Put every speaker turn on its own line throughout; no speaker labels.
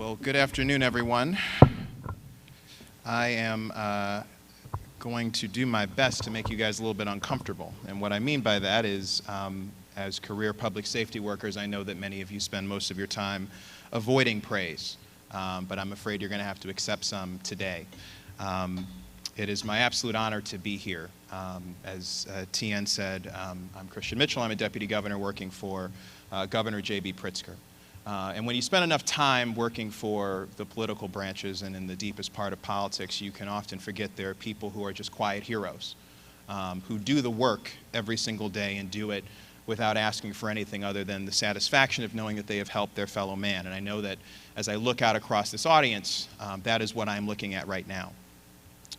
Well, good afternoon, everyone. I am going to do my best to make you guys a little bit uncomfortable. And what I mean by that is, as career public safety workers, I know that many of you spend most of your time avoiding praise, but I'm afraid you're going to have to accept some today. It is my absolute honor to be here. As TN said, I'm Christian Mitchell. I'm a deputy governor working for Governor J.B. Pritzker. And when you spend enough time working for the political branches and in the deepest part of politics, you can often forget there are people who are just quiet heroes, who do the work every single day and do it without asking for anything other than the satisfaction of knowing that they have helped their fellow man. And I know that as I look out across this audience, that is what I'm looking at right now.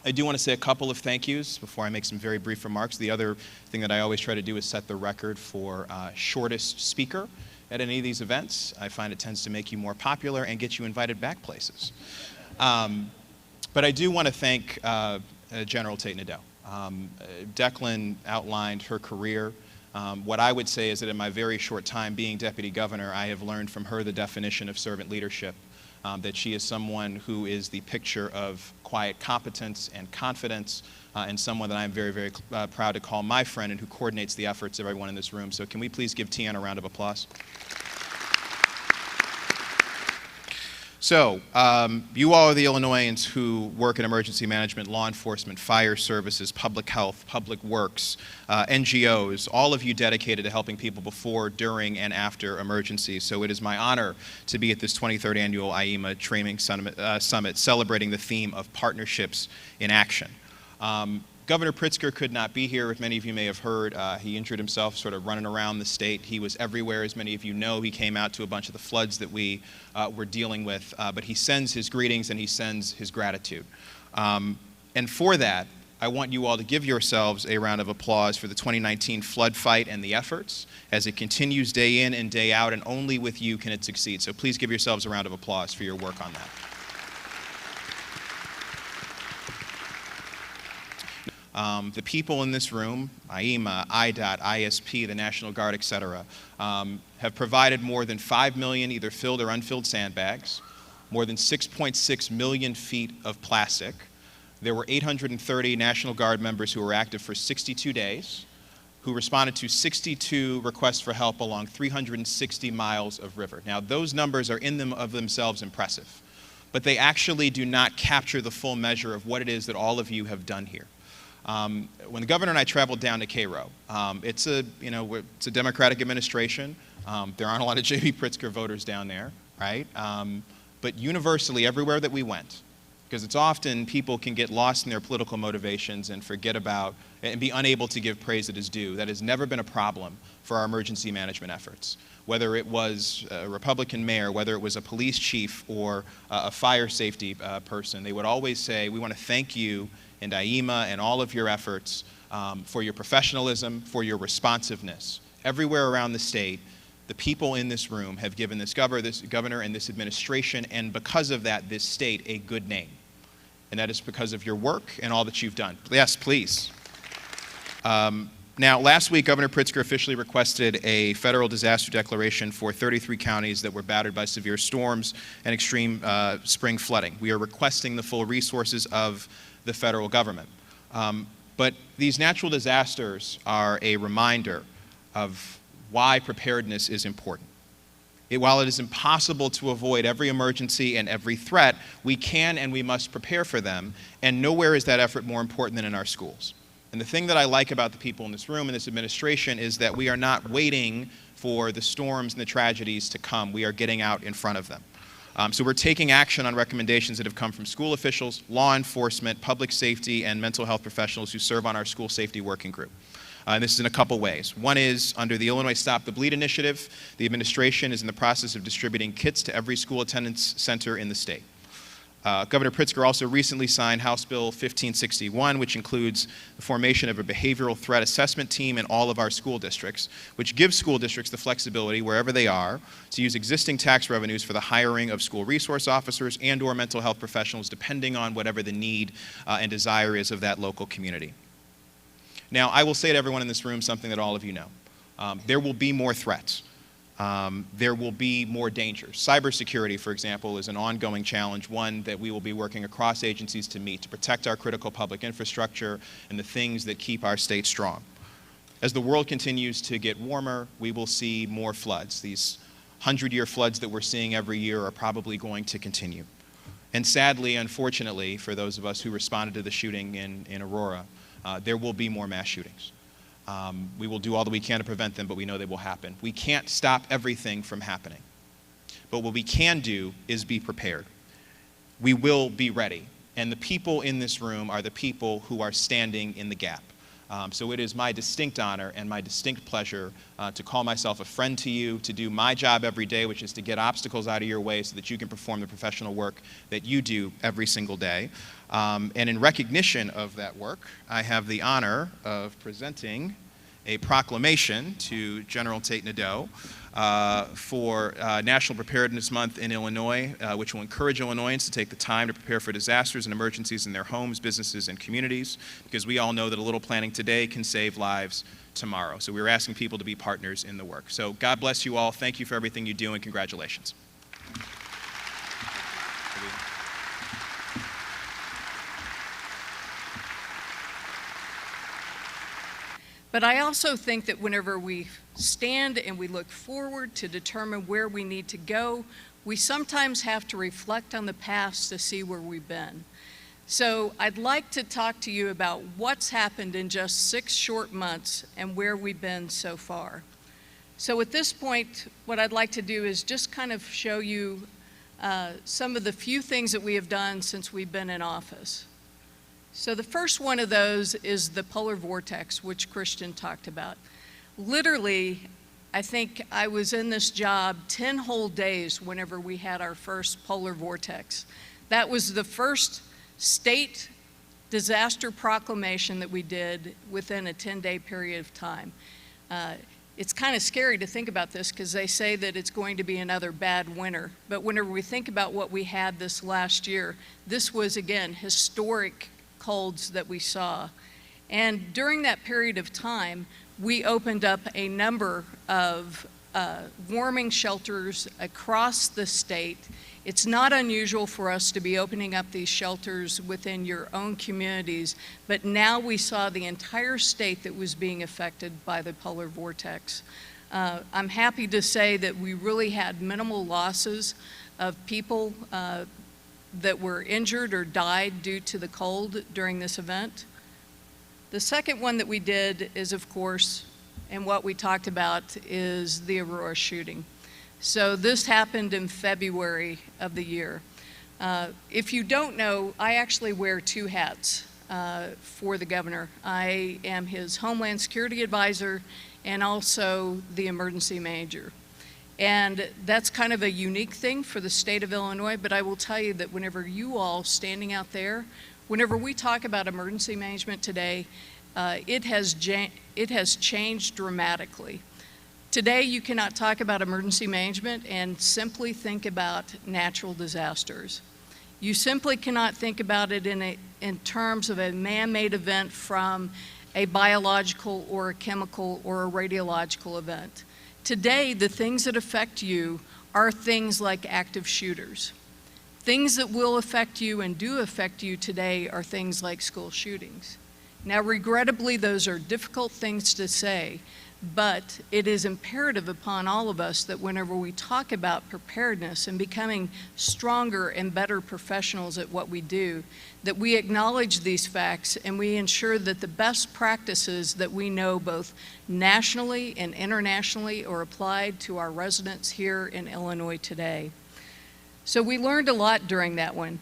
I do want to say a couple of thank yous before I make some very brief remarks. The other thing that I always try to do is set the record for shortest speaker at any of these events. I find it tends to make you more popular and get you invited back places. But I do want to thank General Tate Nadeau. Declan outlined her career. What I would say is that in my very short time being deputy governor, I have learned from her the definition of servant leadership, that she is someone who is the picture of quiet competence and confidence, and someone that I'm very, very proud to call my friend and who coordinates the efforts of everyone in this room. So can we please give Tian a round of applause? So, you all are the Illinoisans who work in emergency management, law enforcement, fire services, public health, public works, NGOs, all of you dedicated to helping people before, during, and after emergencies. So it is my honor to be at this 23rd annual IEMA Training Summit celebrating the theme of partnerships in action. Governor Pritzker could not be here, as many of you may have heard. He injured himself sort of running around the state. He was everywhere, as many of you know. He came out to a bunch of the floods that we were dealing with, but he sends his greetings and he sends his gratitude. And for that, I want you all to give yourselves a round of applause for the 2019 flood fight and the efforts as it continues day in and day out, and only with you can it succeed. So please give yourselves a round of applause for your work on that. The people in this room, IEMA, IDOT, ISP, the National Guard, et cetera, have provided more than 5 million either filled or unfilled sandbags, more than 6.6 million feet of plastic. There were 830 National Guard members who were active for 62 days, who responded to 62 requests for help along 360 miles of river. Now, those numbers are in them of themselves impressive, but they actually do not capture the full measure of what it is that all of you have done here. When the governor and I traveled down to Cairo, it's a Democratic administration. There aren't a lot of J.B. Pritzker voters down there, right? But universally, everywhere that we went, because it's often people can get lost in their political motivations and forget about and be unable to give praise that is due. That has never been a problem for our emergency management efforts. Whether it was a Republican mayor, whether it was a police chief or a fire safety person, they would always say, we want to thank you and IEMA and all of your efforts for your professionalism, for your responsiveness. Everywhere around the state, the people in this room have given this governor and this administration, and because of that, this state, a good name. And that is because of your work and all that you've done. Yes, please. Now, last week, Governor Pritzker officially requested a federal disaster declaration for 33 counties that were battered by severe storms and extreme spring flooding. We are requesting the full resources of the federal government. But these natural disasters are a reminder of why preparedness is important. While it is impossible to avoid every emergency and every threat, we can and we must prepare for them, and nowhere is that effort more important than in our schools. And the thing that I like about the people in this room and this administration is that we are not waiting for the storms and the tragedies to come. We are getting out in front of them. So we're taking action on recommendations that have come from school officials, law enforcement, public safety, and mental health professionals who serve on our school safety working group. And this is in a couple ways. One is under the Illinois Stop the Bleed initiative, the administration is in the process of distributing kits to every school attendance center in the state. Governor Pritzker also recently signed House Bill 1561, which includes the formation of a behavioral threat assessment team in all of our school districts, which gives school districts the flexibility, wherever they are, to use existing tax revenues for the hiring of school resource officers and/or mental health professionals, depending on whatever the need and desire is of that local community. Now, I will say to everyone in this room something that all of you know. There will be more threats. there will be more dangers. Cybersecurity, for example, is an ongoing challenge, one that we will be working across agencies to meet, to protect our critical public infrastructure and the things that keep our state strong. As the world continues to get warmer, we will see more floods. These 100-year floods that we're seeing every year are probably going to continue. And sadly, unfortunately, for those of us who responded to the shooting in Aurora, there will be more mass shootings. We will do all that we can to prevent them, but we know they will happen. We can't stop everything from happening. But what we can do is be prepared. We will be ready. And the people in this room are the people who are standing in the gap. So it is my distinct honor and my distinct pleasure to call myself a friend to you, to do my job every day, which is to get obstacles out of your way so that you can perform the professional work that you do every single day. And in recognition of that work, I have the honor of presenting a proclamation to General Tate Nadeau for National Preparedness Month in Illinois, which will encourage Illinoisans to take the time to prepare for disasters and emergencies in their homes, businesses, and communities, because we all know that a little planning today can save lives tomorrow. So we're asking people to be partners in the work. So God bless you all. Thank you for everything you do, and congratulations.
But I also think that whenever we stand and we look forward to determine where we need to go, we sometimes have to reflect on the past to see where we've been. So I'd like to talk to you about what's happened in just 6 short months and where we've been so far. So at this point, what I'd like to do is just kind of show you some of the few things that we have done since we've been in office. So the first one of those is the polar vortex, which Christian talked about. Literally, I think I was in this job 10 whole days whenever we had our first polar vortex. That was the first state disaster proclamation that we did within a 10-day period of time. It's kind of scary to think about this because they say that it's going to be another bad winter. But whenever we think about what we had this last year, this was, again, historic colds that we saw. And during that period of time, we opened up a number of warming shelters across the state. It's not unusual for us to be opening up these shelters within your own communities, but now we saw the entire state that was being affected by the polar vortex. I'm happy to say that we really had minimal losses of people that were injured or died due to the cold during this event. The second one that we did is, of course, and what we talked about is the Aurora shooting. So this happened in February of the year. If you don't know, I actually wear 2 hats for the governor. I am his Homeland Security Advisor and also the emergency manager. And that's kind of a unique thing for the state of Illinois, but I will tell you that whenever you all standing out there, whenever we talk about emergency management today, it has changed dramatically. Today, you cannot talk about emergency management and simply think about natural disasters. You simply cannot think about it in terms of a man-made event from a biological or a chemical or a radiological event. Today, the things that affect you are things like active shooters. Things that will affect you and do affect you today are things like school shootings. Now, regrettably, those are difficult things to say, but it is imperative upon all of us that whenever we talk about preparedness and becoming stronger and better professionals at what we do, that we acknowledge these facts and we ensure that the best practices that we know both nationally and internationally are applied to our residents here in Illinois today. So we learned a lot during that one.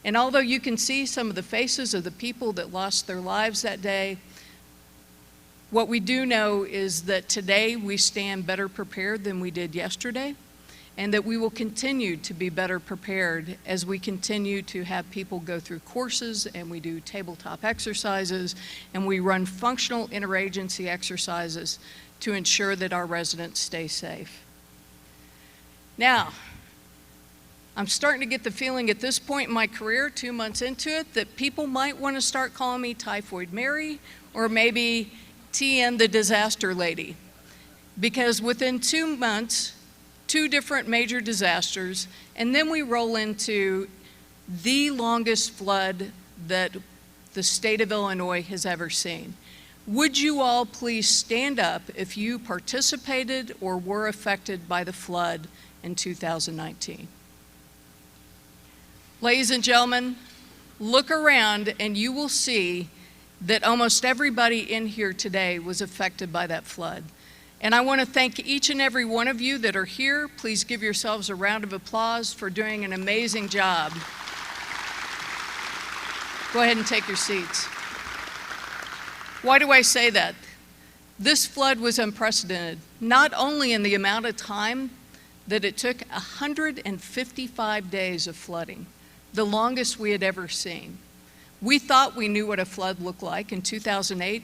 And although you can see some of the faces of the people that lost their lives that day, what we do know is that today we stand better prepared than we did yesterday, and that we will continue to be better prepared as we continue to have people go through courses and we do tabletop exercises and we run functional interagency exercises to ensure that our residents stay safe. Now, I'm starting to get the feeling at this point in my career, 2 months into it, that people might want to start calling me Typhoid Mary or maybe TN the Disaster Lady. Because within 2 months, 2 different major disasters, and then we roll into the longest flood that the state of Illinois has ever seen. Would you all please stand up if you participated or were affected by the flood in 2019? Ladies and gentlemen, look around and you will see that almost everybody in here today was affected by that flood. And I want to thank each and every one of you that are here. Please give yourselves a round of applause for doing an amazing job. Go ahead and take your seats. Why do I say that? This flood was unprecedented, not only in the amount of time that it took, 155 days of flooding, the longest we had ever seen. We thought we knew what a flood looked like. In 2008,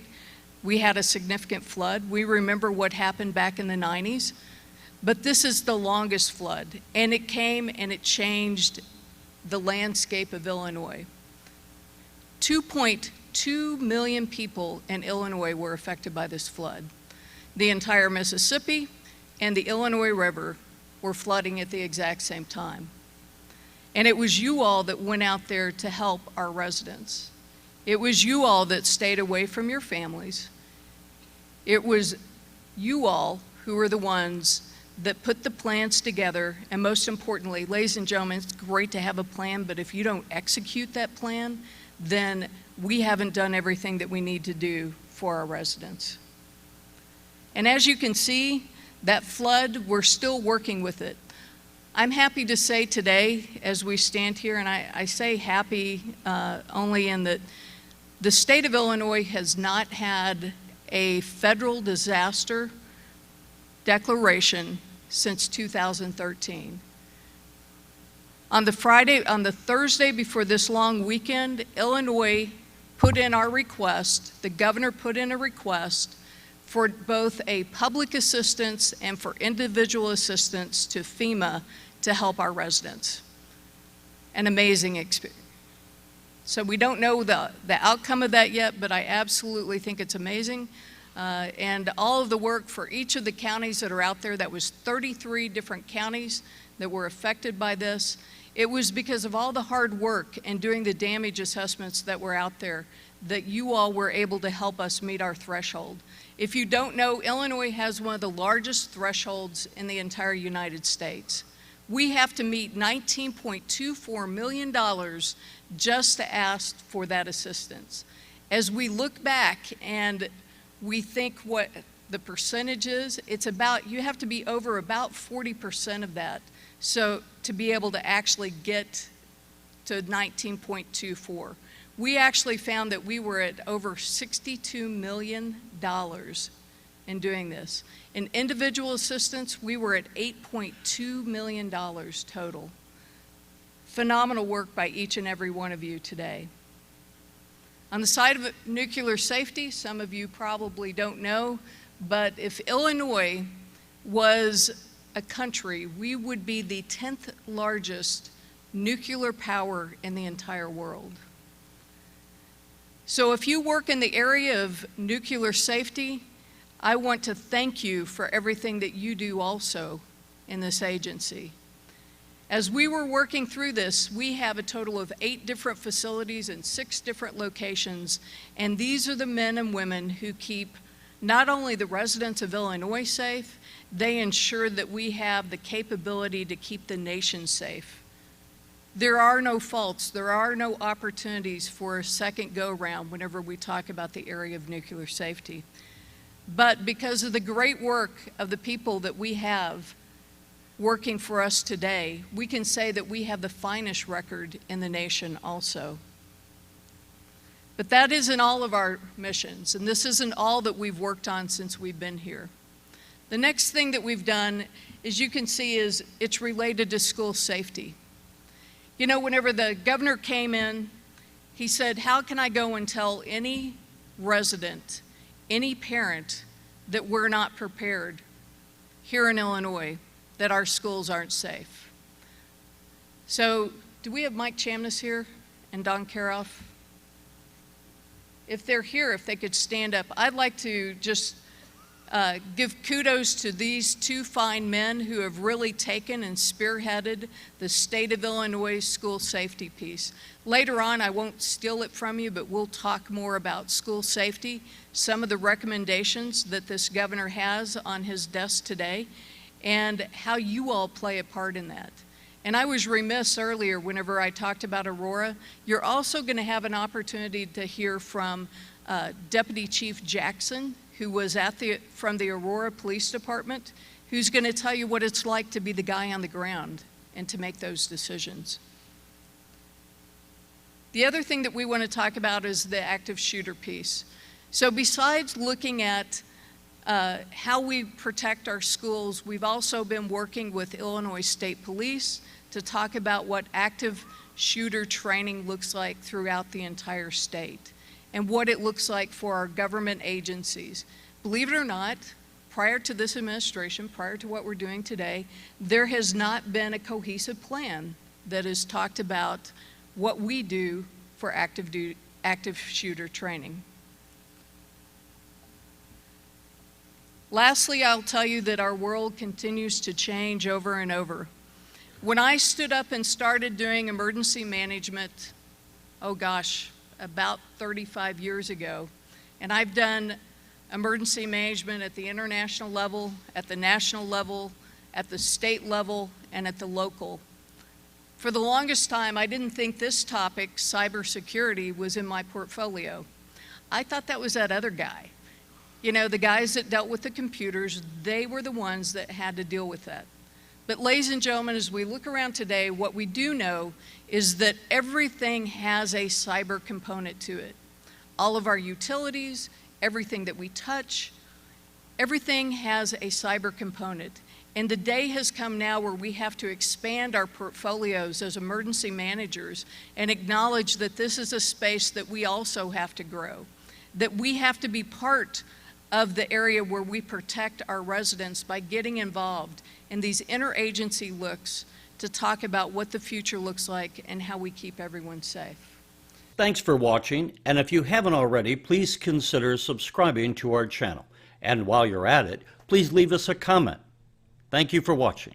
we had a significant flood. We remember what happened back in the 90s, but this is the longest flood, and it came and it changed the landscape of Illinois. 2.2 million people in Illinois were affected by this flood. The entire Mississippi and the Illinois River were flooding at the exact same time. And it was you all that went out there to help our residents. It was you all that stayed away from your families. It was you all who were the ones that put the plans together, and most importantly, ladies and gentlemen, it's great to have a plan, but if you don't execute that plan, then we haven't done everything that we need to do for our residents. And as you can see, that flood, we're still working with it. I'm happy to say today, as we stand here, and I say happy only in that the state of Illinois has not had a federal disaster declaration since 2013. On the Thursday before this long weekend, Illinois put in our request, the governor put in a request for both a public assistance and for individual assistance to FEMA to help our residents. An amazing experience. So we don't know the outcome of that yet, but I absolutely think it's amazing. And all of the work for each of the counties that are out there, that was 33 different counties that were affected by this. It was because of all the hard work and doing the damage assessments that were out there that you all were able to help us meet our threshold. If you don't know, Illinois has one of the largest thresholds in the entire United States. We have to meet $19.24 million just to ask for that assistance. As we look back and we think what the percentage is, it's about, you have to be over about 40% of that. So to be able to actually get to 19.24. We actually found that we were at over $62 million in doing this. In individual assistance, we were at $8.2 million total. Phenomenal work by each and every one of you today. On the side of nuclear safety, some of you probably don't know, but if Illinois was a country, we would be the 10th largest nuclear power in the entire world. So if you work in the area of nuclear safety, I want to thank you for everything that you do also in this agency. As we were working through this, we have a total of 8 different facilities in 6 different locations, and these are the men and women who keep not only the residents of Illinois safe, they ensure that we have the capability to keep the nation safe. There are no faults, there are no opportunities for a second go-round whenever we talk about the area of nuclear safety. But because of the great work of the people that we have working for us today, we can say that we have the finest record in the nation also. But that isn't all of our missions, and this isn't all that we've worked on since we've been here. The next thing that we've done, as you can see, is it's related to school safety. You know, whenever the governor came in, he said, how can I go and tell any resident, any parent, that we're not prepared here in Illinois, that our schools aren't safe? So, do we have Mike Chamness here and Don Karoff? If they're here, if they could stand up, I'd like to just give kudos to these two fine men who have really taken and spearheaded the state of Illinois school safety piece. Later on, I won't steal it from you, but we'll talk more about school safety, some of the recommendations that this governor has on his desk today, and how you all play a part in that. And I was remiss earlier whenever I talked about Aurora. You're also going to have an opportunity to hear from Deputy Chief Jackson, who was from the Aurora Police Department, who's going to tell you what it's like to be the guy on the ground and to make those decisions. The other thing that we want to talk about is the active shooter piece. So besides looking at how we protect our schools, we've also been working with Illinois State Police to talk about what active shooter training looks like throughout the entire state and what it looks like for our government agencies. Believe it or not, prior to this administration, prior to what we're doing today, there has not been a cohesive plan that has talked about what we do for active shooter training. Lastly, I'll tell you that our world continues to change over and over. When I stood up and started doing emergency management, oh gosh, about 35 years ago, and I've done emergency management at the international level, at the national level, at the state level, and at the local. For the longest time, I didn't think this topic, cybersecurity, was in my portfolio. I thought that was that other guy. You know, the guys that dealt with the computers, they were the ones that had to deal with that. But ladies and gentlemen, as we look around today, what we do know is that everything has a cyber component to it. All of our utilities, everything that we touch, everything has a cyber component. And the day has come now where we have to expand our portfolios as emergency managers and acknowledge that this is a space that we also have to grow, that we have to be part of the area where we protect our residents by getting involved in these interagency looks to talk about what the future looks like and how we keep everyone safe.
Thanks for watching, and if you haven't already, please consider subscribing to our channel. And while you're at it, please leave us a comment. Thank you for watching.